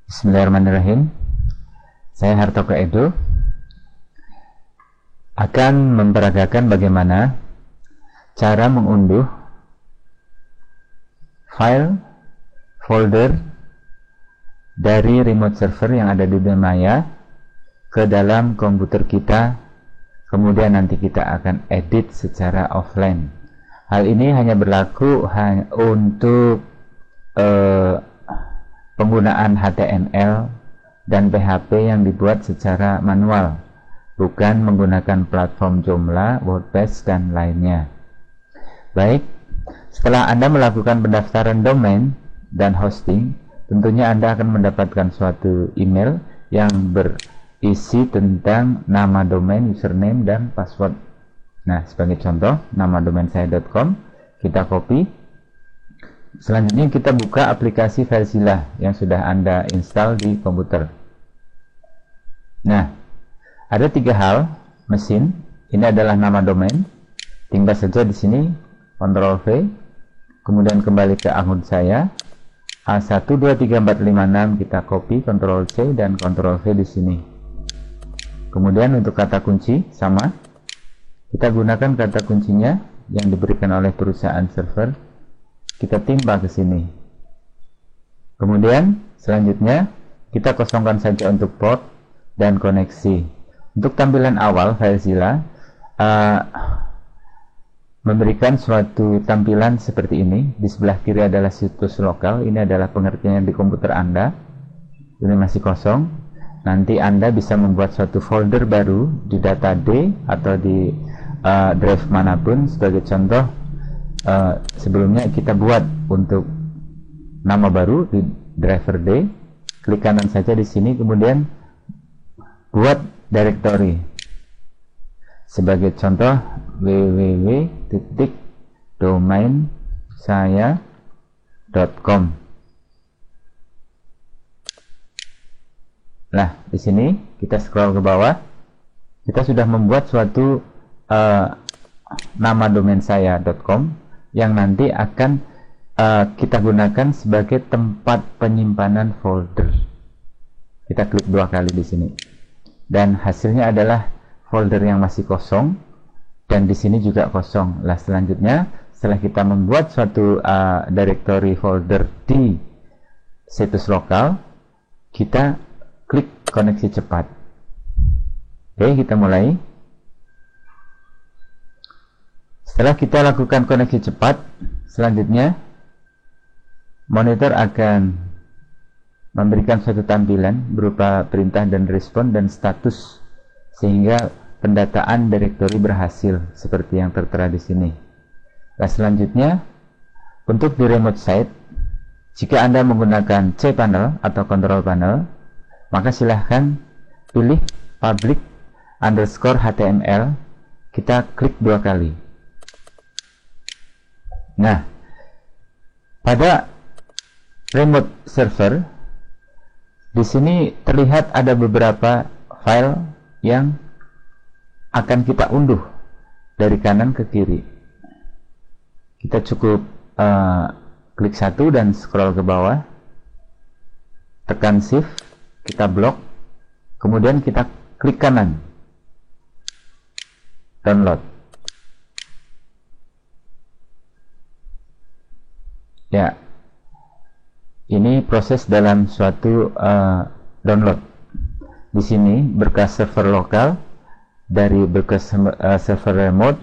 Bismillahirrahmanirrahim. Saya Hartoko Edo akan memperagakan bagaimana cara mengunduh file folder dari remote server yang ada di dunia maya ke dalam komputer kita, kemudian nanti kita akan edit secara offline. Hal ini hanya berlaku untuk penggunaan HTML dan PHP yang dibuat secara manual, bukan menggunakan platform Joomla, WordPress, dan lainnya. Baik, setelah Anda melakukan pendaftaran domain dan hosting, tentunya Anda akan mendapatkan suatu email yang berisi tentang nama domain, username, dan password. Nah, sebagai contoh, nama domain saya.com, kita copy. Selanjutnya kita buka aplikasi Filezilla yang sudah Anda install di komputer. Nah, ada 3 hal mesin. Ini adalah nama domain. Tinggal saja di sini Ctrl V, kemudian kembali ke akun saya A123456, kita copy, Ctrl C dan Ctrl V di sini. Kemudian untuk kata kunci sama, kita gunakan kata kuncinya yang diberikan oleh perusahaan server. Kita timpa ke sini. Kemudian selanjutnya kita kosongkan saja untuk port dan koneksi. Untuk tampilan awal, Filezilla memberikan suatu tampilan seperti ini. Di sebelah kiri adalah situs lokal. Ini adalah pengertian di komputer Anda. Ini masih kosong. Nanti Anda bisa membuat suatu folder baru di data D atau di drive manapun. Sebagai contoh, sebelumnya kita buat untuk nama baru di driver D, klik kanan saja di sini, kemudian buat directory. Sebagai contoh, www.domainsaya.com. Nah, di sini kita scroll ke bawah. Kita sudah membuat suatu nama domain saya.com yang nanti akan kita gunakan sebagai tempat penyimpanan folder. Kita klik 2 kali di sini, dan hasilnya adalah folder yang masih kosong, dan di sini juga kosong. Nah, selanjutnya setelah kita membuat suatu directory folder di situs lokal, kita klik koneksi cepat. Oke, kita mulai. Setelah kita lakukan koneksi cepat, selanjutnya monitor akan memberikan suatu tampilan berupa perintah dan respon dan status, sehingga pendataan directory berhasil seperti yang tertera di sini. Nah, selanjutnya untuk di remote site, jika Anda menggunakan cPanel atau control panel, maka silahkan pilih public underscore HTML. Kita klik 2 kali. Nah, pada remote server di sini terlihat ada beberapa file yang akan kita unduh dari kanan ke kiri. Kita cukup klik 1 dan scroll ke bawah, tekan shift, kita blok, kemudian kita klik kanan, download. Ya, ini proses dalam suatu download. Di sini berkas server lokal dari berkas server remote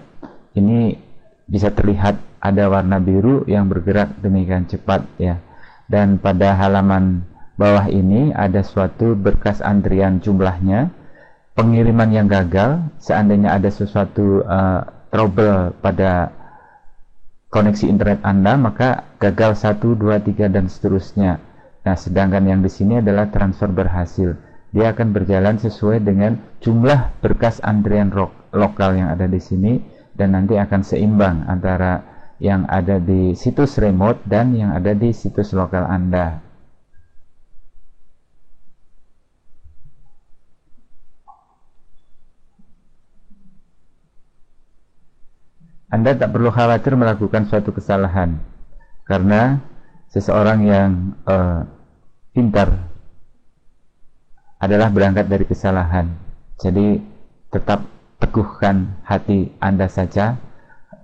ini bisa terlihat ada warna biru yang bergerak demikian cepat ya. Dan pada halaman bawah ini ada suatu berkas antrian jumlahnya, pengiriman yang gagal. Seandainya ada sesuatu trouble pada koneksi internet Anda, maka gagal 1, 2, 3 dan seterusnya. Nah, sedangkan yang di sini adalah transfer berhasil. Dia akan berjalan sesuai dengan jumlah berkas antrian lokal yang ada di sini, dan nanti akan seimbang antara yang ada di situs remote dan yang ada di situs lokal Anda. Anda tak perlu khawatir melakukan suatu kesalahan, karena seseorang yang pintar adalah berangkat dari kesalahan. Jadi tetap teguhkan hati Anda saja,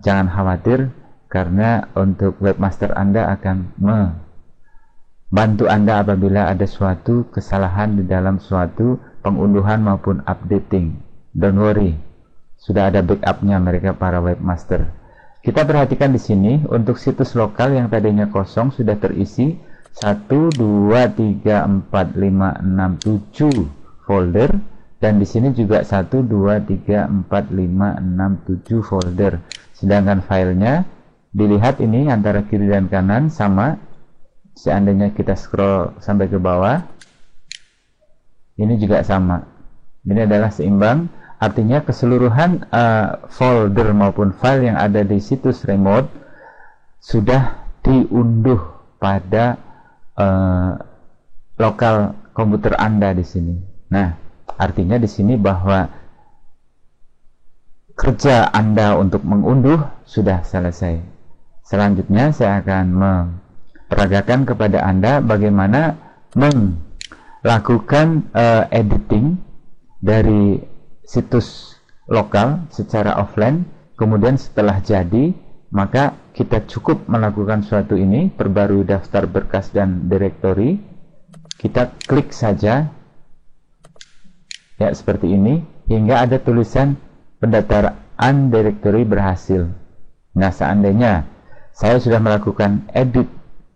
jangan khawatir, karena untuk webmaster Anda akan membantu Anda apabila ada suatu kesalahan di dalam suatu pengunduhan maupun updating. Don't worry, sudah ada backupnya mereka para webmaster. Kita perhatikan di sini untuk situs lokal yang tadinya kosong sudah terisi 1, 2, 3, 4, 5, 6, 7 folder, dan di sini juga 1, 2, 3, 4, 5, 6, 7 folder. Sedangkan filenya dilihat ini antara kiri dan kanan sama. Seandainya kita scroll sampai ke bawah, ini juga sama. Ini adalah seimbang, artinya keseluruhan folder maupun file yang ada di situs remote sudah diunduh pada lokal komputer Anda di sini. Nah, artinya di sini bahwa kerja Anda untuk mengunduh sudah selesai. Selanjutnya saya akan memperagakan kepada Anda bagaimana melakukan editing dari situs lokal secara offline. Kemudian setelah jadi, maka kita cukup melakukan suatu ini, perbarui daftar berkas dan direktori. Kita klik saja ya seperti ini hingga ada tulisan pendataan direktori berhasil. Nah, seandainya saya sudah melakukan edit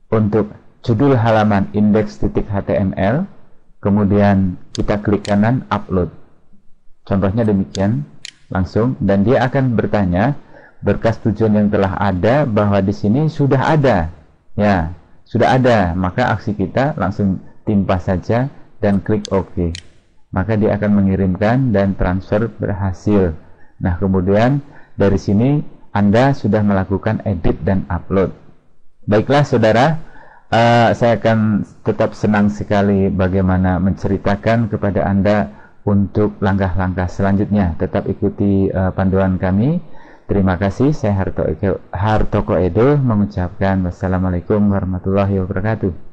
untuk judul halaman index.html, kemudian kita klik kanan upload, contohnya demikian langsung, dan dia akan bertanya berkas tujuan yang telah ada, bahwa di sini sudah ada, ya sudah ada, maka aksi kita langsung timpa saja dan klik OK, maka dia akan mengirimkan dan transfer berhasil. Nah, kemudian dari sini Anda sudah melakukan edit dan upload. Baiklah saudara, saya akan tetap senang sekali bagaimana menceritakan kepada Anda untuk langkah-langkah selanjutnya. Tetap ikuti panduan kami. Terima kasih. Saya Hartoko Edo mengucapkan wassalamualaikum warahmatullahi wabarakatuh.